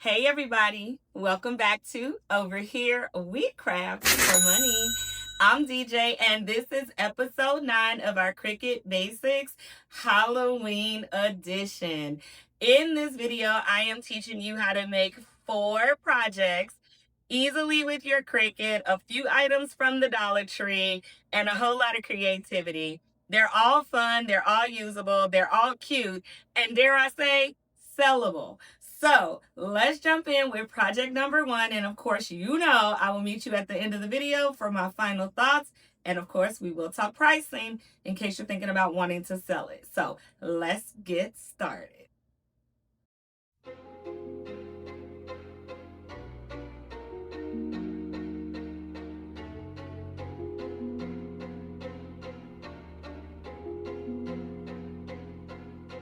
Hey everybody, welcome back to Over Here We Craft for Money. I'm DJ and this is episode 9 of our Cricut Basics Halloween edition. In this video, I am teaching you how to make 4 projects easily with your Cricut, a few items from the Dollar Tree, and a whole lot of creativity. They're all fun, they're all usable, they're all cute, and dare I say, sellable. So let's jump in with project number 1. And of course, you know, I will meet you at the end of the video for my final thoughts. And of course, we will talk pricing in case you're thinking about wanting to sell it. So let's get started.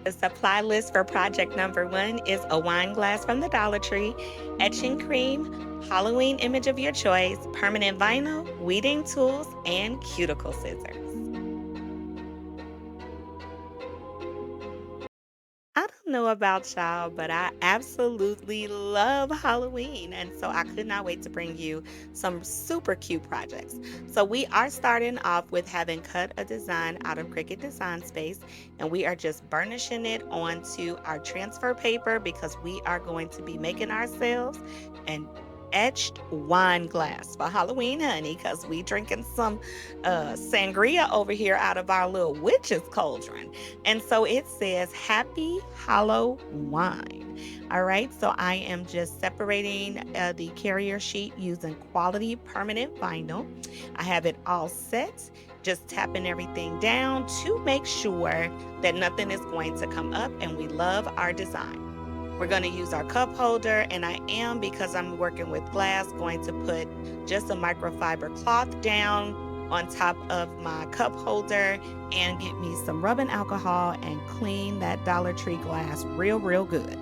The supply list for project number 1 is a wine glass from the Dollar Tree, etching cream, Halloween image of your choice, permanent vinyl, weeding tools, and cuticle scissors. I don't know about y'all, but I absolutely love Halloween. And so I could not wait to bring you some super cute projects. So we are starting off with having cut a design out of Cricut Design Space. And we are just burnishing it onto our transfer paper because we are going to be making ourselves an etched wine glass for Halloween, honey, because we drinking some sangria over here out of our little witch's cauldron. And so it says Happy Hollow Wine. All right, so I am just separating the carrier sheet using quality permanent vinyl. I have it all set, just tapping everything down to make sure that nothing is going to come up, and we love our design. We're going to use our cup holder, and I am, because I'm working with glass, going to put just a microfiber cloth down on top of my cup holder and get me some rubbing alcohol and clean that Dollar Tree glass real good.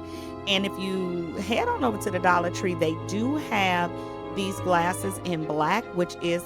And if you head on over to the Dollar Tree, they do have these glasses in black, which is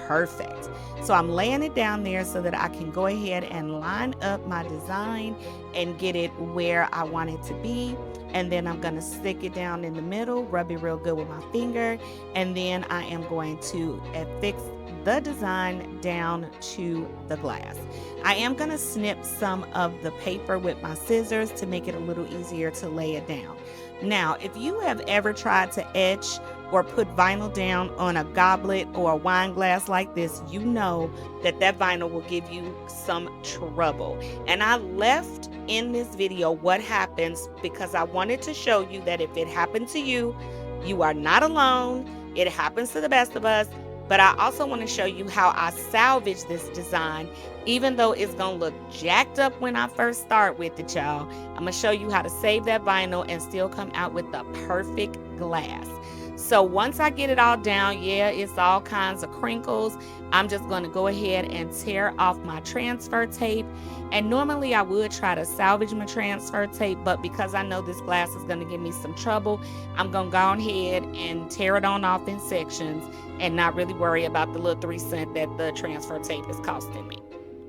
perfect. So I'm laying it down there so that I can go ahead and line up my design and get it where I want it to be. And then I'm going to stick it down in the middle, rub it real good with my finger, and then I am going to affix the design down to the glass. I am going to snip some of the paper with my scissors to make it a little easier to lay it down. Now, if you have ever tried to etch or put vinyl down on a goblet or a wine glass like this, you know that vinyl will give you some trouble. And I left in this video what happens because I wanted to show you that if it happened to you, you are not alone. It happens to the best of us. But I also want to show you how I salvage this design, even though it's going to look jacked up when I first start with it, y'all. I'm going to show you how to save that vinyl and still come out with the perfect glass. So once I get it all down, yeah, it's all kinds of crinkles. I'm just going to go ahead and tear off my transfer tape. And normally I would try to salvage my transfer tape, but because I know this glass is going to give me some trouble, I'm going to go ahead and tear it on off in sections and not really worry about the little 3 cents that the transfer tape is costing me.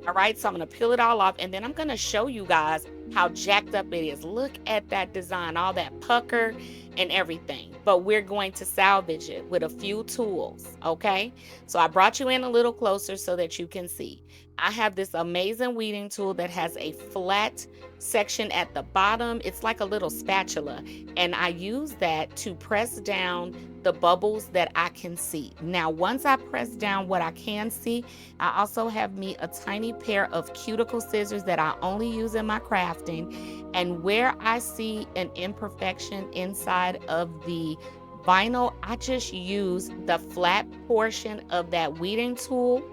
All right, so I'm going to peel it all off, and then I'm going to show you guys how jacked up it is. Look at that design, all that pucker and everything. But we're going to salvage it with a few tools, okay? So I brought you in a little closer so that you can see. I have this amazing weeding tool that has a flat section at the bottom. It's like a little spatula, and I use that to press down the bubbles that I can see. Now, once I press down what I can see, I also have me a tiny pair of cuticle scissors that I only use in my crafting. And where I see an imperfection inside of the vinyl, I just use the flat portion of that weeding tool,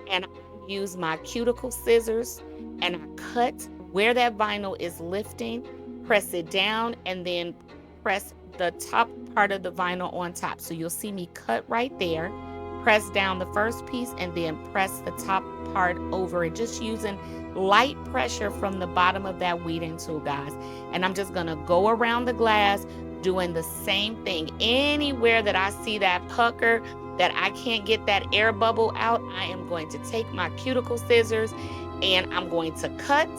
and I use my cuticle scissors, and I cut where that vinyl is lifting, press it down, and then press the top part of the vinyl on top. So you'll see me cut right there, press down the first piece, and then press the top part over it, just using light pressure from the bottom of that weeding tool, guys. And I'm just gonna go around the glass doing the same thing. Anywhere that I see that pucker, that I can't get that air bubble out, I am going to take my cuticle scissors and I'm going to cut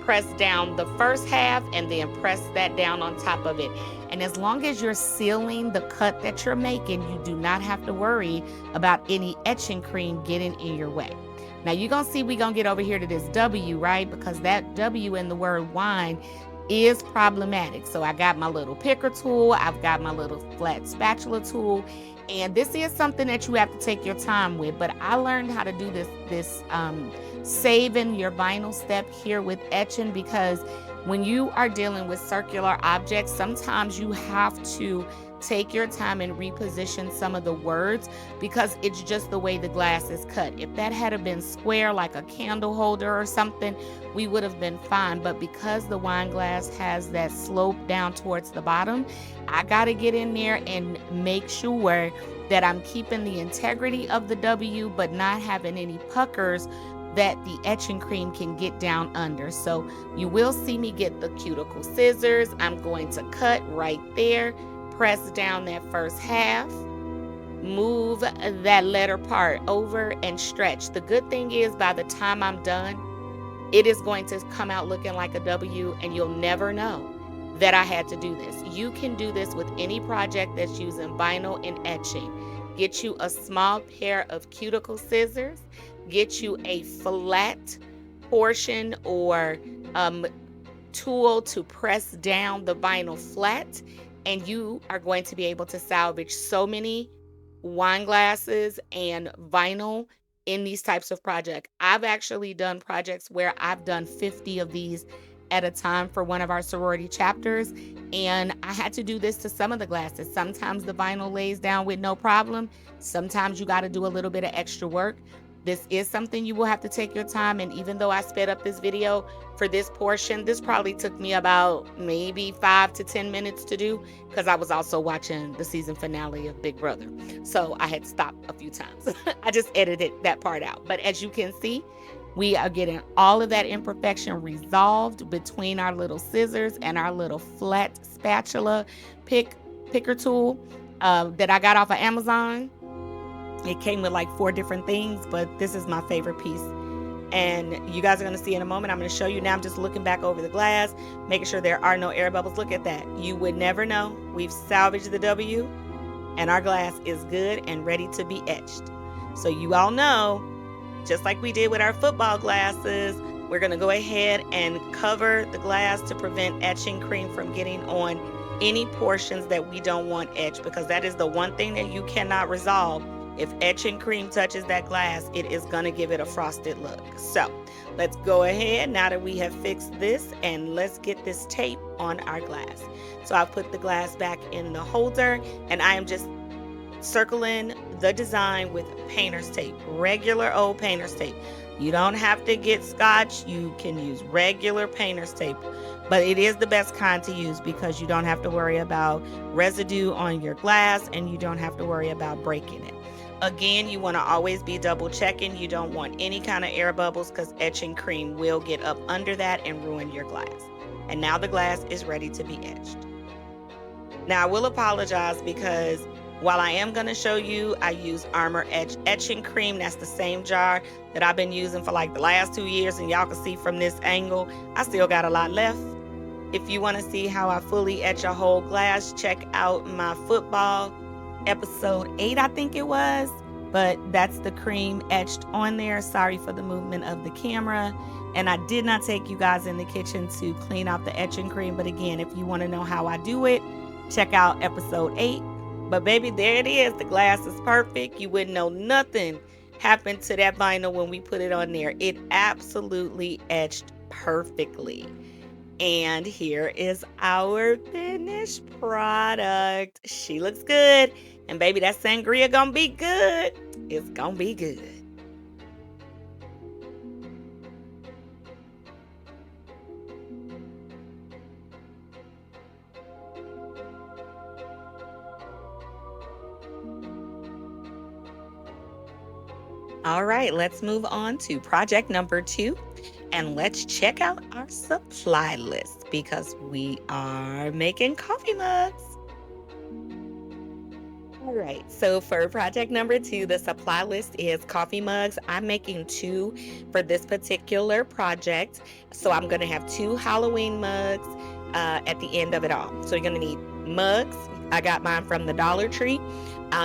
press down the first half and then press that down on top of it. And as long as you're sealing the cut that you're making, you do not have to worry about any etching cream getting in your way. Now you're going to see we're going to get over here to this W, right? Because that W in the word wine is problematic. So I got my little picker tool. I've got my little flat spatula tool. And this is something that you have to take your time with. But I learned how to do this saving your vinyl step here with etching, because when you are dealing with circular objects, sometimes you have to take your time and reposition some of the words because it's just the way the glass is cut. If that had been square like a candle holder or something, we would have been fine. But because the wine glass has that slope down towards the bottom, I got to get in there and make sure that I'm keeping the integrity of the W, but not having any puckers that the etching cream can get down under. So you will see me get the cuticle scissors. I'm going to cut right there, press down that first half, move that letter part over and stretch. The good thing is by the time I'm done, it is going to come out looking like a W, and you'll never know that I had to do this. You can do this with any project that's using vinyl and etching. Get you a small pair of cuticle scissors, get you a flat portion or tool to press down the vinyl flat, and you are going to be able to salvage so many wine glasses and vinyl in these types of projects. I've actually done projects where I've done 50 of these at a time for one of our sorority chapters, and I had to do this to some of the glasses. Sometimes the vinyl lays down with no problem. Sometimes you got to do a little bit of extra work. This is something you will have to take your time, and even though I sped up this video for this portion, this probably took me about maybe 5 to 10 minutes to do because I was also watching the season finale of Big Brother. So I had to stop a few times. I just edited that part out. But as you can see, we are getting all of that imperfection resolved between our little scissors and our little flat spatula picker tool that I got off of Amazon. It came with like 4 different things, but this is my favorite piece. And you guys are going to see in a moment. I'm going to show you now. I'm just looking back over the glass, making sure there are no air bubbles. Look at that. You would never know. We've salvaged the W, and our glass is good and ready to be etched. So you all know, just like we did with our football glasses, we're going to go ahead and cover the glass to prevent etching cream from getting on any portions that we don't want etched, because that is the one thing that you cannot resolve. If etching cream touches that glass, it is going to give it a frosted look. So let's go ahead now that we have fixed this, and let's get this tape on our glass. So I've put the glass back in the holder, and I am just circling the design with painter's tape, regular old painter's tape. You don't have to get scotch. You can use regular painter's tape, but it is the best kind to use because you don't have to worry about residue on your glass, and you don't have to worry about breaking it. Again, you want to always be double checking. You don't want any kind of air bubbles because etching cream will get up under that and ruin your glass. And now the glass is ready to be etched. Now I will apologize because while I am going to show you, I use Armor Etch etching cream. That's the same jar that I've been using for like the last 2 years. And y'all can see from this angle, I still got a lot left. If you want to see how I fully etch a whole glass, check out my football episode 8, I think it was, but that's the cream etched on there. Sorry for the movement of the camera, and I did not take you guys in the kitchen to clean out the etching cream, but again, if you want to know how I do it, check out episode 8. But baby, there it is. The glass is perfect. You wouldn't know nothing happened to that vinyl when we put it on there. It absolutely etched perfectly. And here is our finished product. She looks good. And baby, that sangria gonna be good. It's gonna be good. All right, let's move on to project number 2. And let's check out our supply list because we are making coffee mugs. All right, so for project number 2, the supply list is coffee mugs. I'm making 2 for this particular project. So I'm gonna have 2 Halloween mugs at the end of it all. So you're gonna need mugs. I got mine from the Dollar Tree.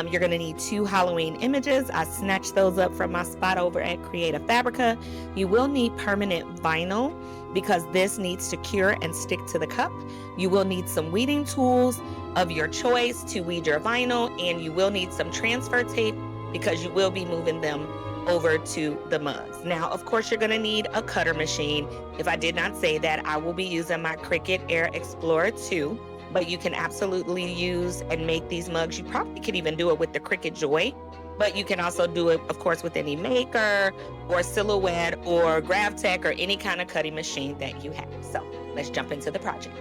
You're gonna need 2 Halloween images. I snatched those up from my spot over at Creative Fabrica. You will need permanent vinyl because this needs to cure and stick to the cup. You will need some weeding tools of your choice to weed your vinyl, and you will need some transfer tape because you will be moving them over to the mugs. Now, of course, you're gonna need a cutter machine. If I did not say that, I will be using my Cricut Air Explorer 2, but you can absolutely use and make these mugs. You probably could even do it with the Cricut Joy, but you can also do it, of course, with any Maker or Silhouette or GravTech or any kind of cutting machine that you have. So let's jump into the project.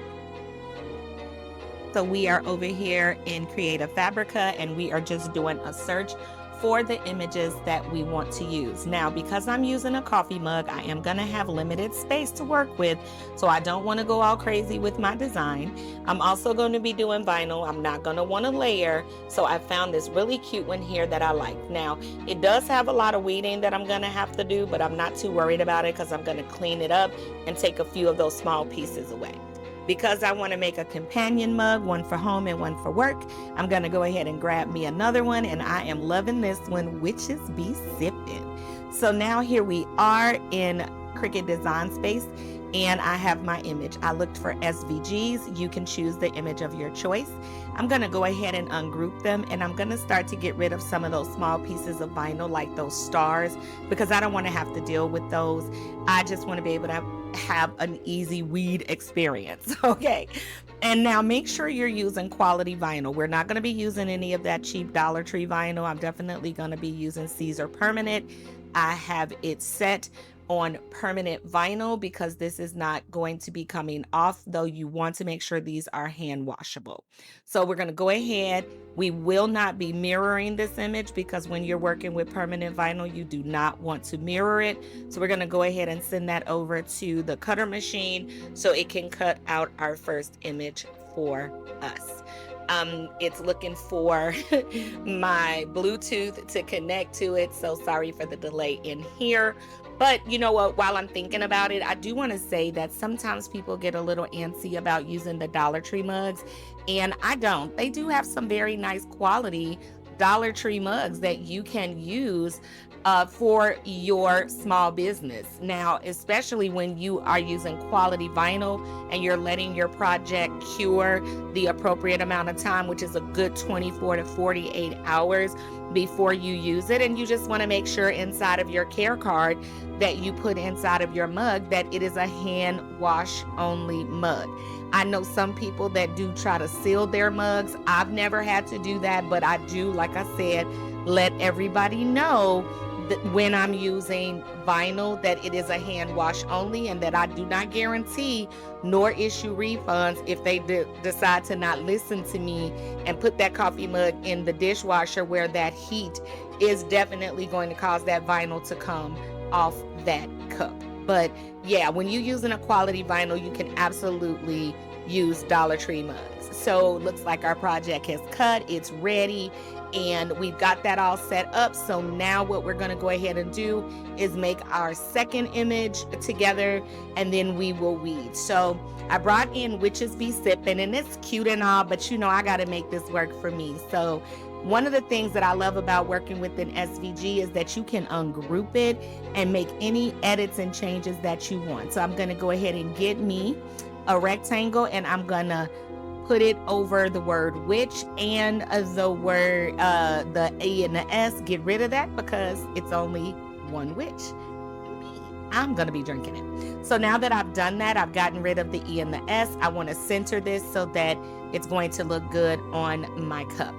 So we are over here in Creative Fabrica and we are just doing a search for the images that we want to use. Now, because I'm using a coffee mug, I am gonna have limited space to work with, so I don't wanna go all crazy with my design. I'm also gonna be doing vinyl. I'm not gonna wanna layer, so I found this really cute one here that I like. Now, it does have a lot of weeding that I'm gonna have to do, but I'm not too worried about it because I'm gonna clean it up and take a few of those small pieces away. Because I want to make a companion mug, one for home and one for work, I'm going to go ahead and grab me another one, and I am loving this one, Witches Be Sippin'. So now here we are in Cricut Design Space, and I have my image. I looked for SVGs. You can choose the image of your choice. I'm going to go ahead and ungroup them, and I'm going to start to get rid of some of those small pieces of vinyl like those stars because I don't want to have to deal with those. I just want to be able to have an easy weed experience. Okay. And now make sure you're using quality vinyl. We're not going to be using any of that cheap Dollar Tree vinyl. I'm definitely going to be using Caesar Permanent. I have it set on permanent vinyl because this is not going to be coming off, though you want to make sure these are hand washable. So we're going to go ahead. We will not be mirroring this image because when you're working with permanent vinyl, you do not want to mirror it. So we're going to go ahead and send that over to the cutter machine so it can cut out our first image for us. It's looking for my Bluetooth to connect to it. So sorry for the delay in here. But you know what, while I'm thinking about it, I do want to say that sometimes people get a little antsy about using the Dollar Tree mugs, and I don't. They do have some very nice quality Dollar Tree mugs that you can use for your small business. Now, especially when you are using quality vinyl and you're letting your project cure the appropriate amount of time, which is a good 24 to 48 hours before you use it. And you just want to make sure inside of your care card that you put inside of your mug that it is a hand wash only mug. I know some people that do try to seal their mugs. I've never had to do that, but I do, like I said, let everybody know that when I'm using vinyl that it is a hand wash only and that I do not guarantee nor issue refunds if they decide to not listen to me and put that coffee mug in the dishwasher where that heat is definitely going to cause that vinyl to come off that cup. But yeah, when you're using a quality vinyl, you can absolutely use Dollar Tree mugs. So looks like our project has cut, it's ready, and we've got that all set up. So now what we're going to go ahead and do is make our second image together, and then we will weed. So I brought in Witches Be Sippin', and it's cute and all, but you know, I got to make this work for me. So one of the things that I love about working with an SVG is that you can ungroup it and make any edits and changes that you want. So I'm going to go ahead and get me a rectangle, and I'm going to put it over the word witch and the word, the E and the S. Get rid of that because it's only one witch. I'm going to be drinking it. So now that I've done that, I've gotten rid of the E and the S. I want to center this so that it's going to look good on my cup.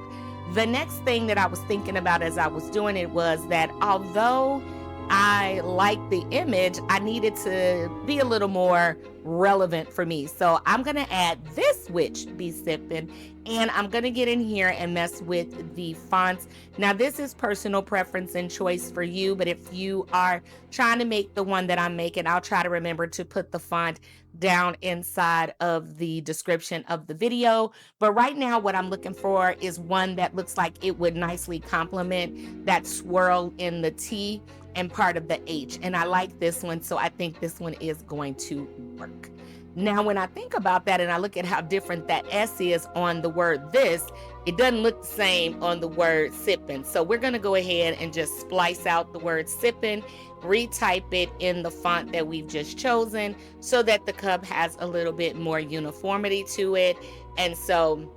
The next thing that I was thinking about as I was doing it was that although I liked the image, I needed to be a little more relevant for me. So I'm going to add this Witch Be Sippin', and I'm going to get in here and mess with the fonts. Now, this is personal preference and choice for you, but if you are trying to make the one that I'm making, I'll try to remember to put the font down inside of the description of the video. But right now, what I'm looking for is one that looks like it would nicely complement that swirl in the T and part of the H. And I like this one, so I think this one is going to work. Now, when I think about that and I look at how different that S is on the word this, it doesn't look the same on the word sipping. So we're going to go ahead and just splice out the word sipping, retype it in the font that we've just chosen so that the cup has a little bit more uniformity to it. And so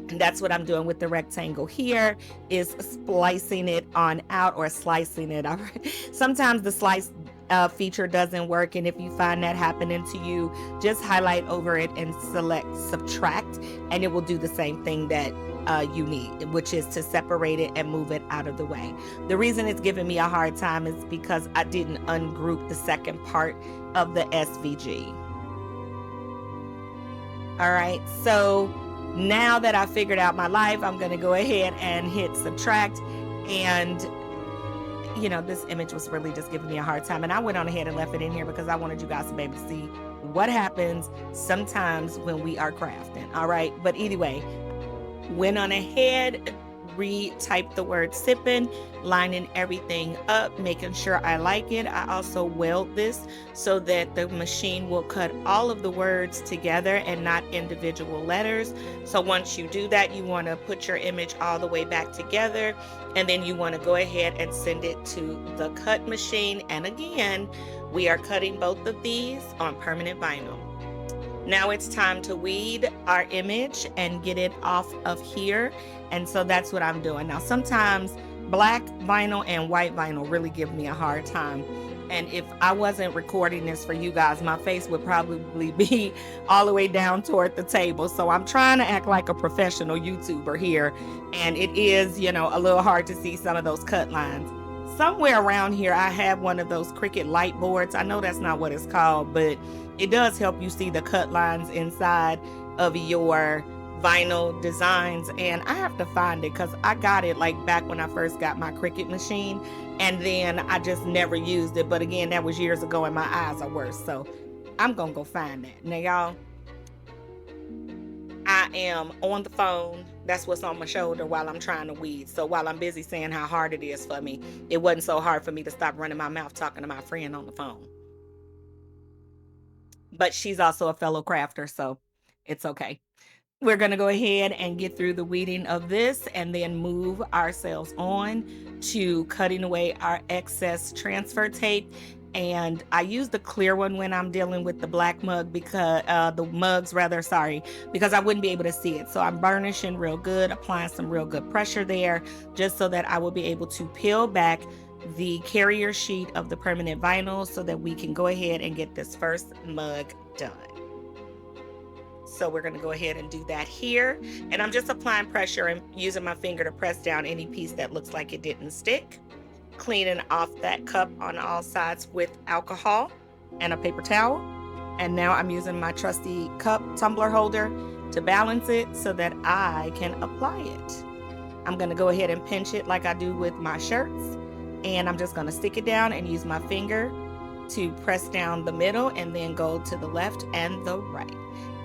that's what I'm doing with the rectangle here, is splicing it on out, or slicing it. Sometimes the slice feature doesn't work, and if you find that happening to you, just highlight over it and select subtract, and it will do the same thing that you need, which is to separate it and move it out of the way. The reason it's giving me a hard time is because I didn't ungroup the second part of the SVG. All right, so now that I figured out my life, I'm going to go ahead and hit subtract. And you know, this image was really just giving me a hard time, and I went on ahead and left it in here because I wanted you guys to be able to see what happens sometimes when we are crafting. All right, but anyway, went on ahead, retyped the word sipping, lining everything up, making sure I like it. I also weld this so that the machine will cut all of the words together and not individual letters. So once you do that, you want to put your image all the way back together, and then you want to go ahead and send it to the cut machine. And again, we are cutting both of these on permanent vinyl. Now it's time to weed our image and get it off of here. And so that's what I'm doing. Now, sometimes black vinyl and white vinyl really give me a hard time. And if I wasn't recording this for you guys, my face would probably be all the way down toward the table. So I'm trying to act like a professional YouTuber here. And it is, you know, a little hard to see some of those cut lines. Somewhere around here, I have one of those Cricut light boards. I know that's not what it's called, but it does help you see the cut lines inside of your vinyl designs. And I have to find it because I got it like back when I first got my Cricut machine, and then I just never used it. But again, that was years ago and my eyes are worse. So I'm going to go find that. Now, y'all, I am on the phone. That's what's on my shoulder while I'm trying to weed. So while I'm busy saying how hard it is for me, it wasn't so hard for me to stop running my mouth talking to my friend on the phone. But she's also a fellow crafter, so it's okay. We're going to go ahead and get through the weeding of this and then move ourselves on to cutting away our excess transfer tape. And I use the clear one when I'm dealing with the black mug, because because I wouldn't be able to see it. So I'm burnishing real good, applying some real good pressure there, just so that I will be able to peel back the carrier sheet of the permanent vinyl so that we can go ahead and get this first mug done. So we're going to go ahead and do that here. And I'm just applying pressure and using my finger to press down any piece that looks like it didn't stick. Cleaning off that cup on all sides with alcohol and a paper towel. And now I'm using my trusty cup tumbler holder to balance it so that I can apply it. I'm going to go ahead and pinch it like I do with my shirts. And I'm just going to stick it down and use my finger to press down the middle and then go to the left and the right.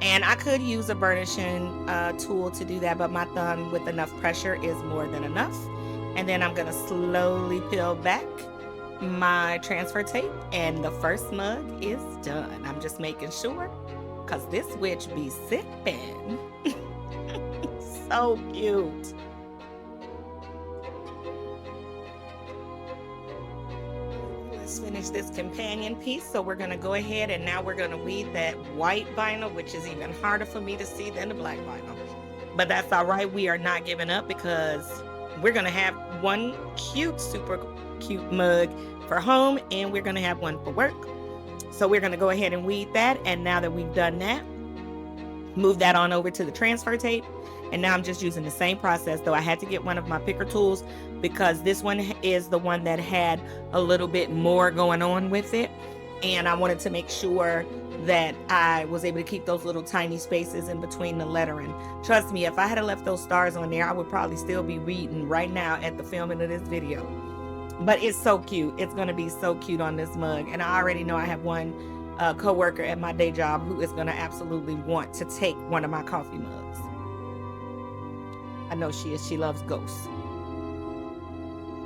And I could use a burnishing tool to do that, but my thumb with enough pressure is more than enough. And then I'm going to slowly peel back my transfer tape, and the first mug is done. I'm just making sure, because this witch be sipping. So cute. Let's finish this companion piece. So we're going to go ahead and now we're going to weed that white vinyl, which is even harder for me to see than the black vinyl. But that's all right. We are not giving up, because we're going to have one cute, super cute mug for home, and we're going to have one for work. So we're going to go ahead and weed that. And now that we've done that, move that on over to the transfer tape. And now I'm just using the same process, though I had to get one of my picker tools because this one is the one that had a little bit more going on with it. And I wanted to make sure that I was able to keep those little tiny spaces in between the lettering. Trust me, if I had left those stars on there, I would probably still be reading right now at the filming of this video. But it's so cute. It's going to be so cute on this mug. And I already know I have one coworker at my day job who is going to absolutely want to take one of my coffee mugs. I know she is. She loves ghosts.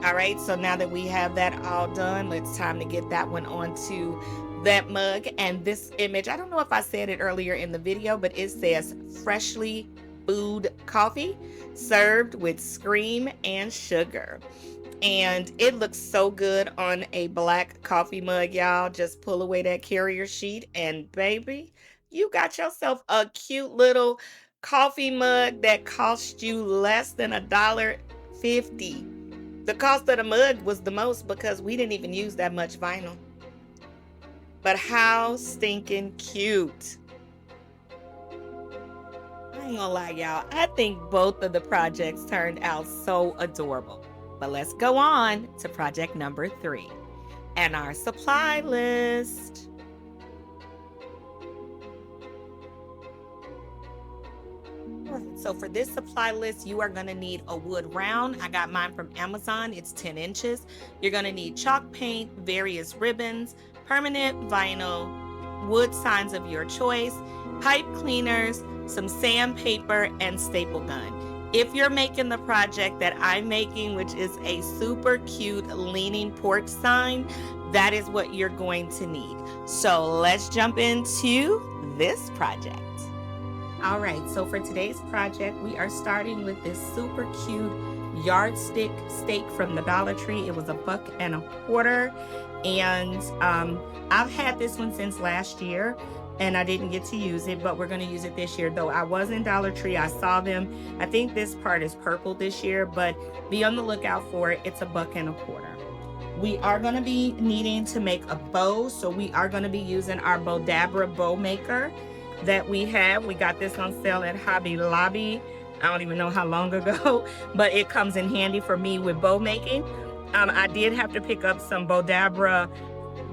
All right, so now that we have that all done, it's time to get that one onto that mug. And this image, I don't know if I said it earlier in the video, but it says freshly brewed coffee served with cream and sugar. And it looks so good on a black coffee mug, y'all. Just pull away that carrier sheet and baby, you got yourself a cute little coffee mug that cost you less than $1.50. The cost of the mug was the most because we didn't even use that much vinyl. But how stinking cute. I ain't gonna lie, y'all. I think both of the projects turned out so adorable. But let's go on to project number 3 and our supply list. So for this supply list, you are going to need a wood round. I got mine from Amazon. It's 10 inches. You're going to need chalk paint, various ribbons, permanent vinyl, wood signs of your choice, pipe cleaners, some sandpaper, and staple gun. If you're making the project that I'm making, which is a super cute leaning porch sign, that is what you're going to need. So let's jump into this project. All right, so for today's project, we are starting with this super cute yardstick stake from the Dollar Tree. It was $1.25, and I've had this one since last year, and I didn't get to use it, but we're going to use it this year. Though I was in Dollar Tree, I saw them. I think this part is purple this year, but be on the lookout for it. It's $1.25. We are going to be needing to make a bow, so we are going to be using our Bodabra bow maker that we have. We got this on sale at Hobby Lobby. I don't even know how long ago, but it comes in handy for me with bow making. I did have to pick up some Bodabra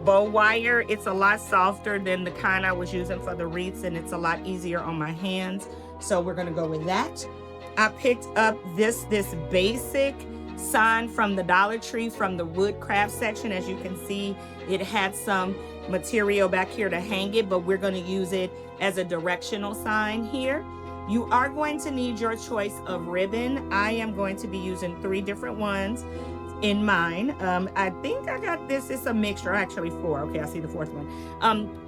bow wire. It's a lot softer than the kind I was using for the wreaths, and it's a lot easier on my hands. So we're gonna go with that. I picked up this basic sign from the Dollar Tree from the wood craft section. As you can see, it had some material back here to hang it, but we're going to use it as a directional sign here. You are going to need your choice of ribbon. I am going to be using 3 different ones in mine. I think I got this. It's a mixture, actually 4. Okay, I see the 4th one.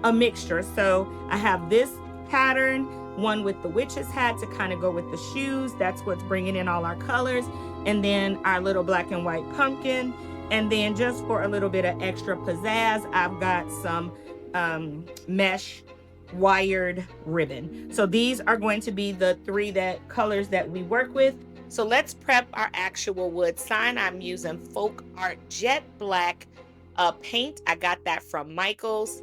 A mixture. So I have this pattern, one with the witch's hat to kind of go with the shoes. That's what's bringing in all our colors. And then our little black and white pumpkin. And then just for a little bit of extra pizzazz, I've got some mesh wired ribbon. So these are going to be the 3 colors that we work with. So let's prep our actual wood sign. I'm using Folk Art Jet Black paint. I got that from Michael's.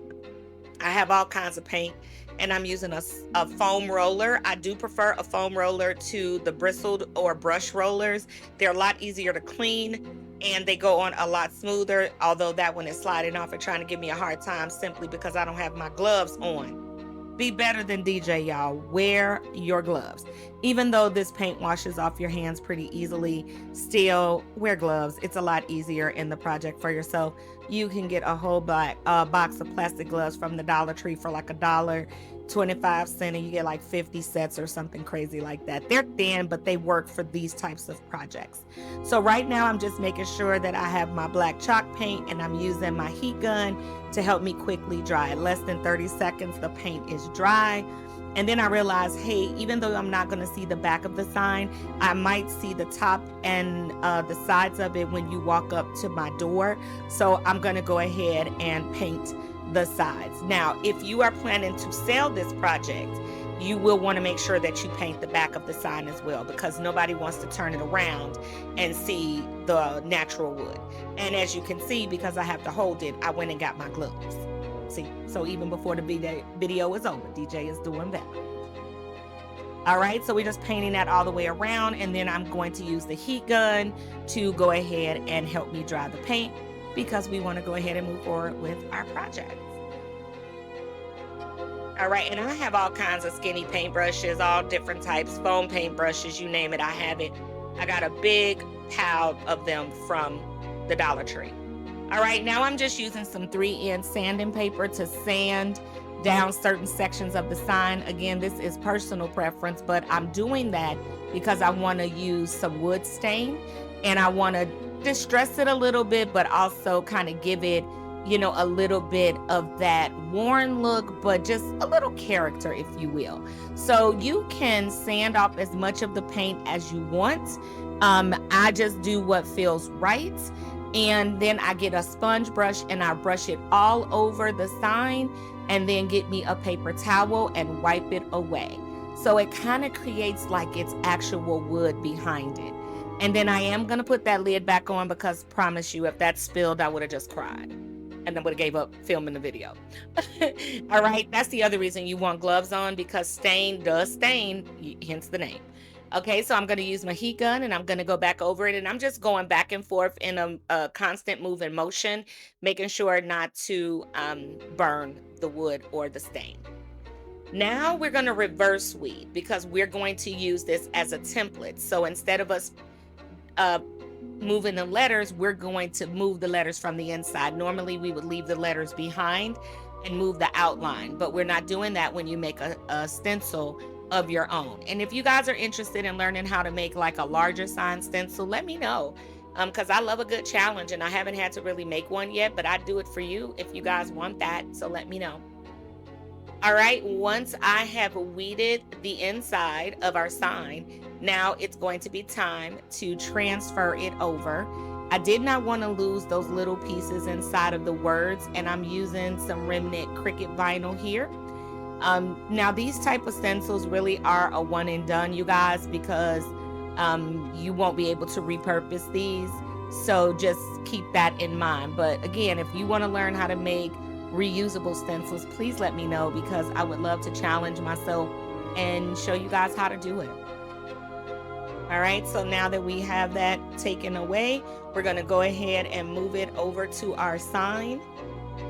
I have all kinds of paint, and I'm using a foam roller. I do prefer a foam roller to the bristled or brush rollers. They're a lot easier to clean, and they go on a lot smoother, although that one is sliding off and trying to give me a hard time simply because I don't have my gloves on. Be better than DJ, y'all. Wear your gloves. Even though this paint washes off your hands pretty easily, still wear gloves. It's a lot easier in the project for yourself. You can get a whole box of plastic gloves from the Dollar Tree for like $1.25, and you get like 50 sets or something crazy like that. They're thin, but they work for these types of projects. So right now I'm just making sure that I have my black chalk paint, and I'm using my heat gun to help me quickly dry. Less than 30 seconds, the paint is dry. And then I realized, hey, even though I'm not going to see the back of the sign, I might see the top and the sides of it when you walk up to my door. So I'm going to go ahead and paint the sides. Now, if you are planning to sell this project, you will want to make sure that you paint the back of the sign as well, because nobody wants to turn it around and see the natural wood. And as you can see, because I have to hold it, I went and got my gloves. See, so even before the video is over, DJ is doing better. All right, so we're just painting that all the way around, and then I'm going to use the heat gun to go ahead and help me dry the paint, because we want to go ahead and move forward with our project. All right, and I have all kinds of skinny paintbrushes, all different types, foam paintbrushes, you name it, I have it. I got a big pile of them from the Dollar Tree. All right, now I'm just using some 3-inch sanding paper to sand down certain sections of the sign. Again, this is personal preference, but I'm doing that because I want to use some wood stain and I want to distress it a little bit, but also kind of give it, a little bit of that worn look, but just a little character, if you will. So you can sand off as much of the paint as you want. I just do what feels right. And then I get a sponge brush and I brush it all over the sign and then get me a paper towel and wipe it away. So it kind of creates like it's actual wood behind it. And then I am going to put that lid back on because promise you, if that spilled, I would have just cried and then would have gave up filming the video. All right. That's the other reason you want gloves on, because stain does stain, hence the name. Okay, so I'm going to use my heat gun and I'm going to go back over it, and I'm just going back and forth in a constant move and motion, making sure not to burn the wood or the stain. Now we're going to reverse weed because we're going to use this as a template. So instead of us moving the letters, we're going to move the letters from the inside. Normally we would leave the letters behind and move the outline, but we're not doing that when you make a stencil of your own. And if you guys are interested in learning how to make like a larger sign stencil, let me know, because I love a good challenge and I haven't had to really make one yet, but I'd do it for you if you guys want that, so let me know. All right, once I have weeded the inside of our sign, now it's going to be time to transfer it over. I did not want to lose those little pieces inside of the words, and I'm using some remnant Cricut vinyl here. Now these type of stencils really are a one and done, you guys, because you won't be able to repurpose these. So just keep that in mind. But again, if you want to learn how to make reusable stencils, please let me know, because I would love to challenge myself and show you guys how to do it. All right, so now that we have that taken away, we're going to go ahead and move it over to our sign,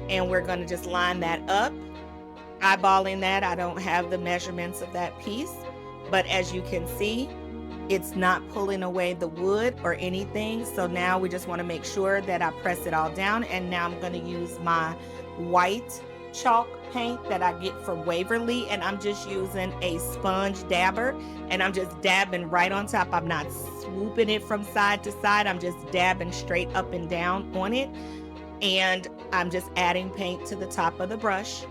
and we're going to just line that up. Eyeballing that, I don't have the measurements of that piece, but as you can see, it's not pulling away the wood or anything. So now we just want to make sure that I press it all down, and now I'm going to use my white chalk paint that I get from Waverly, and I'm just using a sponge dabber, and I'm just dabbing right on top. I'm not swooping it from side to side. I'm just dabbing straight up and down on it, and I'm just adding paint to the top of the brush.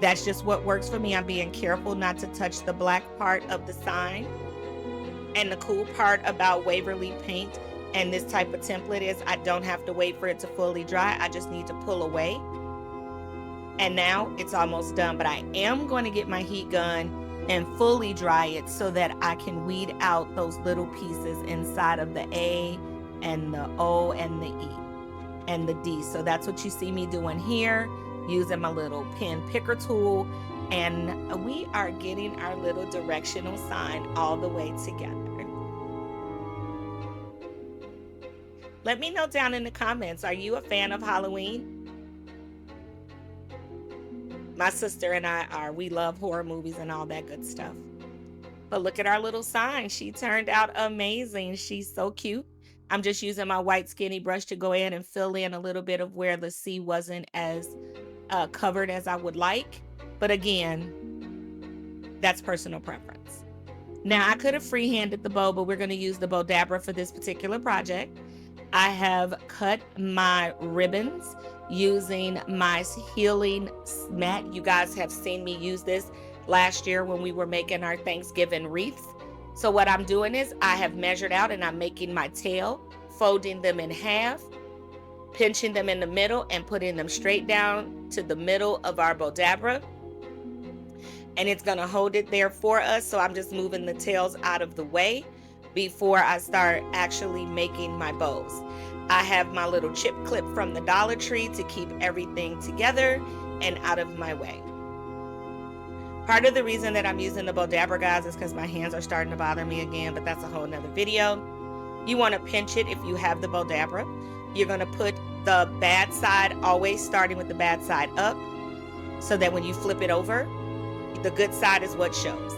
That's just what works for me. I'm being careful not to touch the black part of the sign. And the cool part about Waverly paint and this type of template is I don't have to wait for it to fully dry. I just need to pull away. And now it's almost done, but I am going to get my heat gun and fully dry it so that I can weed out those little pieces inside of the A and the O and the E and the D. So that's what you see me doing here, using my little pen picker tool, and we are getting our little directional sign all the way together. Let me know down in the comments, are you a fan of Halloween? My sister and I are. We love horror movies and all that good stuff. But look at our little sign. She turned out amazing. She's so cute. I'm just using my white skinny brush to go ahead and fill in a little bit of where the C wasn't as covered as I would like. But again, that's personal preference. Now I could have freehanded the bow, but we're going to use the bow dabber for this particular project. I have cut my ribbons using my healing mat. You guys have seen me use this last year when we were making our Thanksgiving wreaths. So what I'm doing is I have measured out and I'm making my tail, folding them in half, pinching them in the middle and putting them straight down to the middle of our bow dabber. And it's going to hold it there for us. So I'm just moving the tails out of the way before I start actually making my bows. I have my little chip clip from the Dollar Tree to keep everything together and out of my way. Part of the reason that I'm using the bow dabber, guys, is because my hands are starting to bother me again, but that's a whole nother video. You want to pinch it if you have the bow dabber. You're going to put the bad side, always starting with the bad side up, so that when you flip it over, the good side is what shows.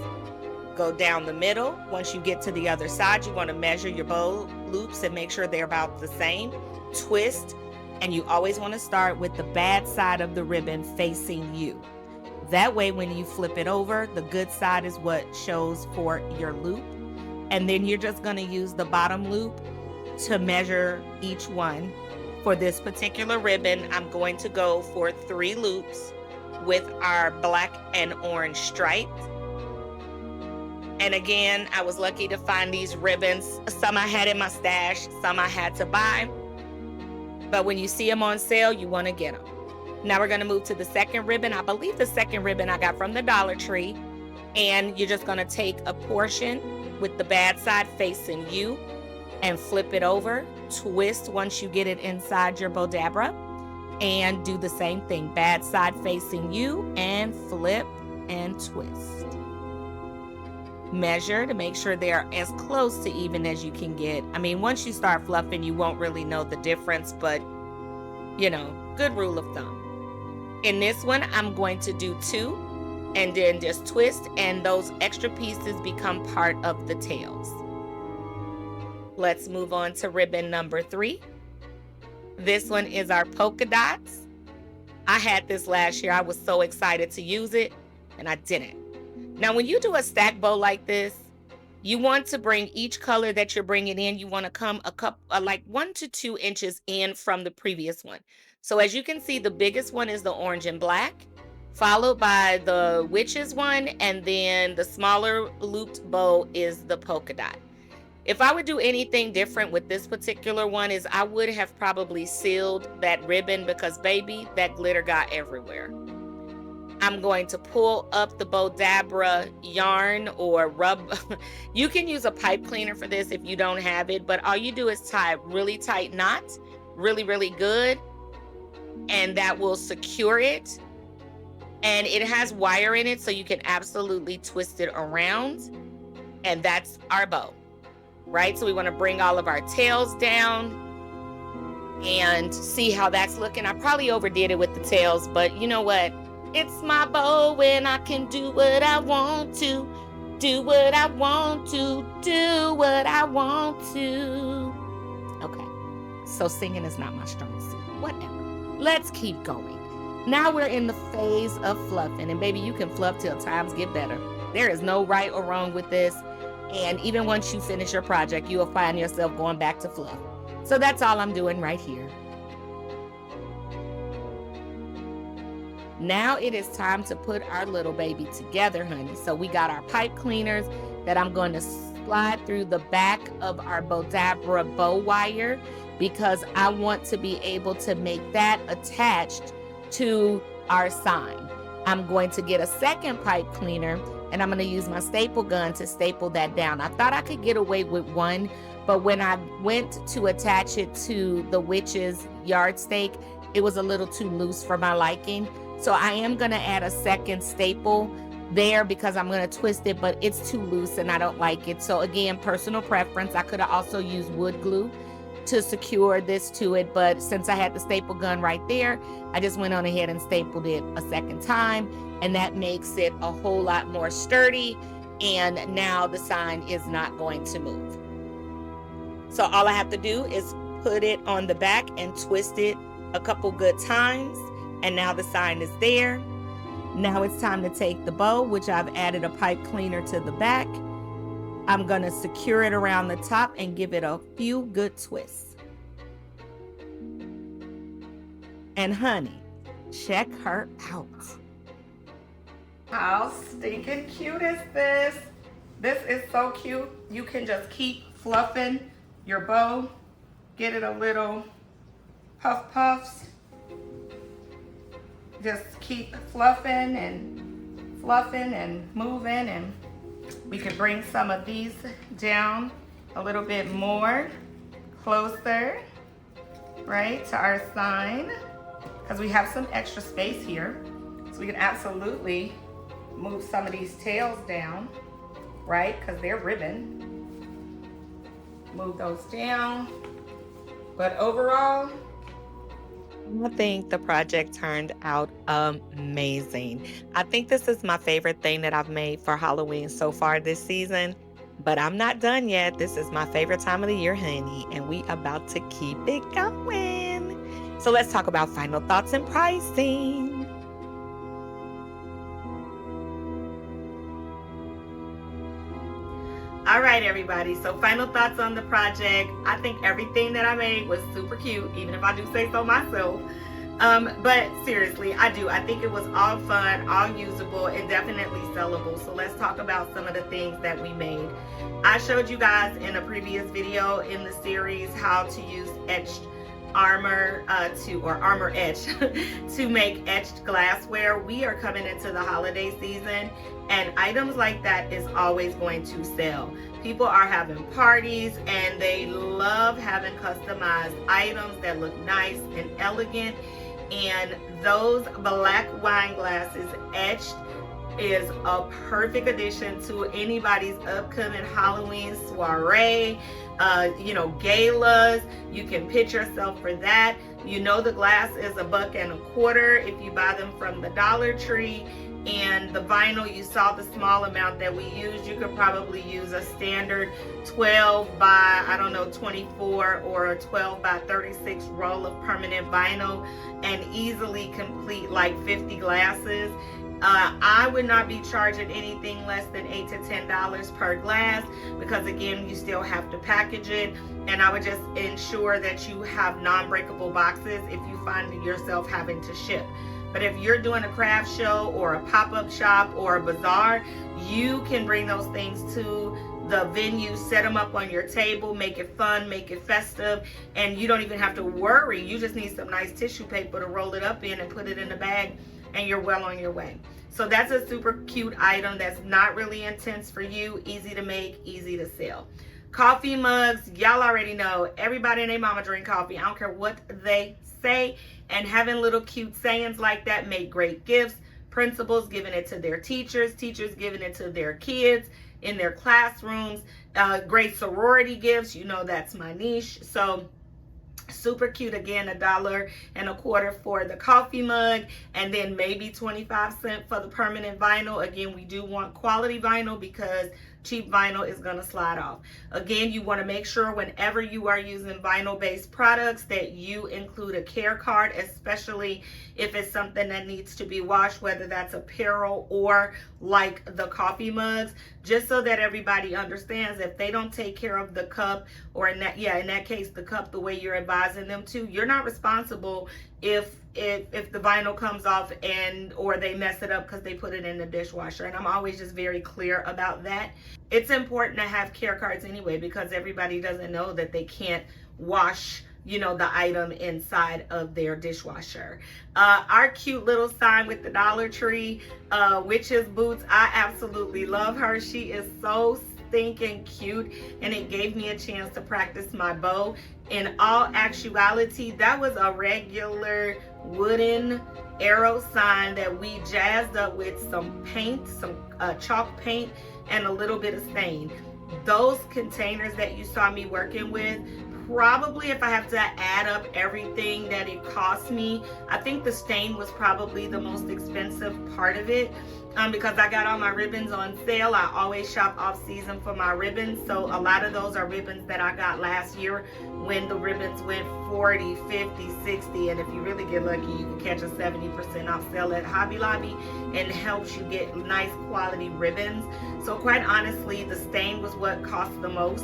Go down the middle. Once you get to the other side, you want to measure your bow loops and make sure they're about the same. Twist, And you always want to start with the bad side of the ribbon facing you. That way, when you flip it over, the good side is what shows for your loop. And then you're just going to use the bottom loop to measure each one. For this particular ribbon, I'm going to go for 3 loops with our black and orange stripe. And again, I was lucky to find these ribbons. Some I had in my stash, some I had to buy. But when you see them on sale, you want to get them. Now we're going to move to the second ribbon. I believe the second ribbon I got from the Dollar Tree. And you're just going to take a portion with the bad side facing you and flip it over, twist once you get it inside your bodabra, and do the same thing. Bad side facing you and flip and twist. Measure to make sure they are as close to even as you can get. I mean, once you start fluffing, you won't really know the difference, but you know, good rule of thumb. In this one, I'm going to do 2 and then just twist, and those extra pieces become part of the tails. Let's move on to ribbon number 3. This one is our polka dots. I had this last year. I was so excited to use it, and I didn't. Now, when you do a stack bow like this, you want to bring each color that you're bringing in, you want to come like 1 to 2 inches in from the previous one. So as you can see, the biggest one is the orange and black, followed by the witches one, and then the smaller looped bow is the polka dot. If I would do anything different with this particular one is I would have probably sealed that ribbon because baby, that glitter got everywhere. I'm going to pull up the bodabra yarn or rub. You can use a pipe cleaner for this if you don't have it, but all you do is tie a really tight knot, really, really good, and that will secure it. And it has wire in it, so you can absolutely twist it around. And that's our bow. Right? So we want to bring all of our tails down and see how that's looking. I probably overdid it with the tails, but you know what? It's my bow and I can do what I want to, do what I want to, do what I want to. Okay, so singing is not my strong suit. Whatever. Let's keep going. Now we're in the phase of fluffing, and baby, you can fluff till times get better. There is no right or wrong with this. And even once you finish your project, you will find yourself going back to fluff. So that's all I'm doing right here. Now it is time to put our little baby together, honey. So we got our pipe cleaners that I'm going to slide through the back of our bodabra bow wire because I want to be able to make that attached to our sign. I'm going to get a second pipe cleaner and I'm going to use my staple gun to staple that down. I thought I could get away with one, but when I went to attach it to the witch's yardstake, it was a little too loose for my liking. So I am going to add a second staple there because I'm going to twist it, but it's too loose and I don't like it. So again, personal preference. I could have also used wood glue to secure this to it, but since I had the staple gun right there, I just went on ahead and stapled it a second time, and that makes it a whole lot more sturdy, and now the sign is not going to move. So all I have to do is put it on the back and twist it a couple good times, and now the sign is there. Now it's time to take the bow, which I've added a pipe cleaner to the back. I'm going to secure it around the top and give it a few good twists. And honey, check her out. How stinking cute is this? This is so cute. You can just keep fluffing your bow. Get it a little puffs. Just keep fluffing and moving, and we could bring some of these down a little bit more closer, right, to our sign, because we have some extra space here. So we can absolutely move some of these tails down, right, because they're ribbon. Move those down. But overall, I think the project turned out amazing. I think this is my favorite thing that I've made for Halloween so far this season, but I'm not done yet. This is my favorite time of the year, honey, and we about to keep it going. So let's talk about final thoughts and pricing. All right, everybody. So final thoughts on the project. I think everything that I made was super cute, even if I do say so myself. But seriously, I do. I think it was all fun, all usable, and definitely sellable. So let's talk about some of the things that we made. I showed you guys in a previous video in the series how to use etched armor armor etch to make etched glassware. We are coming into the holiday season, and items like that is always going to sell. People are having parties and they love having customized items that look nice and elegant, and those black wine glasses etched is a perfect addition to anybody's upcoming Halloween soiree, galas. You can pitch yourself for that. You know the glass is $1.25 if you buy them from the Dollar Tree. And the vinyl, you saw the small amount that we used. You could probably use a standard 12 by 24 or a 12 by 36 roll of permanent vinyl and easily complete like 50 glasses. I would not be charging anything less than $8 to $10 per glass, because again, you still have to package it, and I would just ensure that you have non-breakable boxes if you find yourself having to ship. But if you're doing a craft show or a pop-up shop or a bazaar, you can bring those things to the venue, set them up on your table, make it fun, make it festive, and you don't even have to worry. You just need some nice tissue paper to roll it up in and put it in the bag, and you're well on your way. So that's a super cute item that's not really intense for you, easy to make, easy to sell. Coffee mugs, y'all already know, everybody and their mama drink coffee. I don't care what they say, and having little cute sayings like that make great gifts. Principals giving it to their teachers, teachers giving it to their kids in their classrooms. Great sorority gifts, you know that's my niche. So super cute. Again, $1.25 for the coffee mug, and then maybe 25 cents for the permanent vinyl. Again, we do want quality vinyl because cheap vinyl is going to slide off. Again, you want to make sure whenever you are using vinyl-based products that you include a care card, especially if it's something that needs to be washed, whether that's apparel or like the coffee mugs, just so that everybody understands if they don't take care of the cup, or in that case, the cup the way you're advising them to, you're not responsible if the vinyl comes off or they mess it up because they put it in the dishwasher. And I'm always just very clear about that. It's important to have care cards anyway, because everybody doesn't know that they can't wash the item inside of their dishwasher. Our cute little sign with the Dollar Tree, Witch's Boots, I absolutely love her. She is so stinking cute, and it gave me a chance to practice my bow. In all actuality, that was a regular wooden arrow sign that we jazzed up with some paint, some chalk paint, and a little bit of stain. Those containers that you saw me working with, probably if I have to add up everything that it cost me, I think the stain was probably the most expensive part of it, because I got all my ribbons on sale. I always shop off season for my ribbons, so a lot of those are ribbons that I got last year when the ribbons went 40, 50, 60, and if you really get lucky, you can catch a 70% off sale at Hobby Lobby, and helps you get nice quality ribbons. So quite honestly, the stain was what cost the most.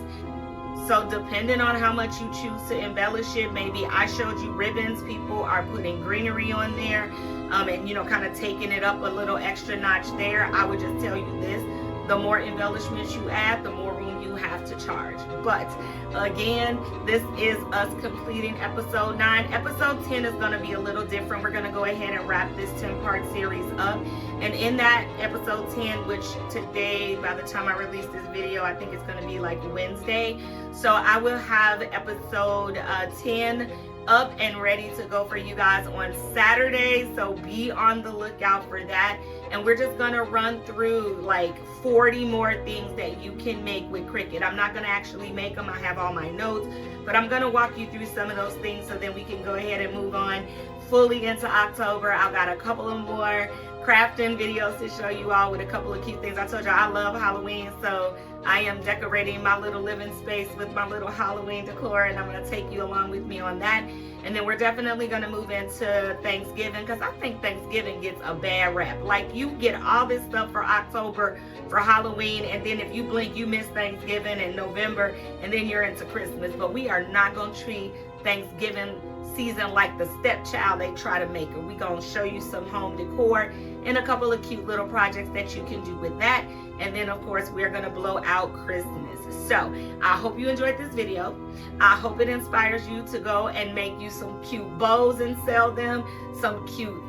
So depending on how much you choose to embellish it, maybe I showed you ribbons, people are putting greenery on there, and kind of taking it up a little extra notch there. I would just tell you this: the more embellishments you add, the more room you have to charge. But again, this is us completing episode 9. Episode 10 is going to be a little different. We're going to go ahead and wrap this 10-part series up. And in that episode 10, which today, by the time I release this video, I think it's going to be like Wednesday. So I will have episode 10 up and ready to go for you guys on Saturday, so be on the lookout for that. And we're just gonna run through like 40 more things that you can make with Cricut. I'm not gonna actually make them, I have all my notes, but I'm gonna walk you through some of those things so then we can go ahead and move on fully into October. I've got a couple of more crafting videos to show you all with a couple of cute things. I told you I love Halloween, so I am decorating my little living space with my little Halloween decor, and I'm going to take you along with me on that. And then we're definitely going to move into Thanksgiving, because I think Thanksgiving gets a bad rap. Like, you get all this stuff for October, for Halloween, and then if you blink, you miss Thanksgiving and November, and then you're into Christmas. But we are not going to treat Thanksgiving season like the stepchild they try to make it. We're going to show you some home decor and a couple of cute little projects that you can do with that. And then, of course, we're going to blow out Christmas. So I hope you enjoyed this video. I hope it inspires you to go and make you some cute bows and sell them, some cute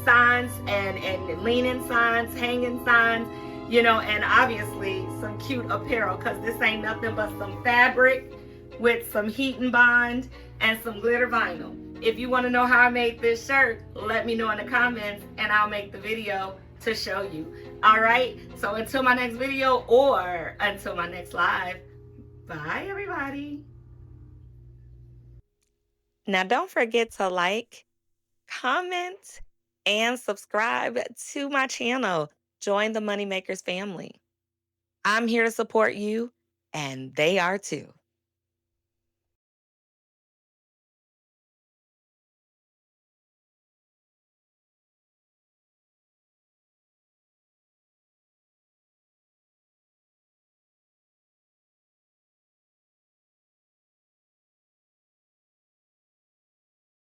signs and leaning signs, hanging signs, you know, and obviously some cute apparel, because this ain't nothing but some fabric with some heat and bond and some glitter vinyl. If you want to know how I made this shirt, let me know in the comments and I'll make the video to show you. All right, so until my next video or until my next live, bye everybody. Now don't forget to like, comment, and subscribe to my channel. Join the Moneymakers family. I'm here to support you, and they are too.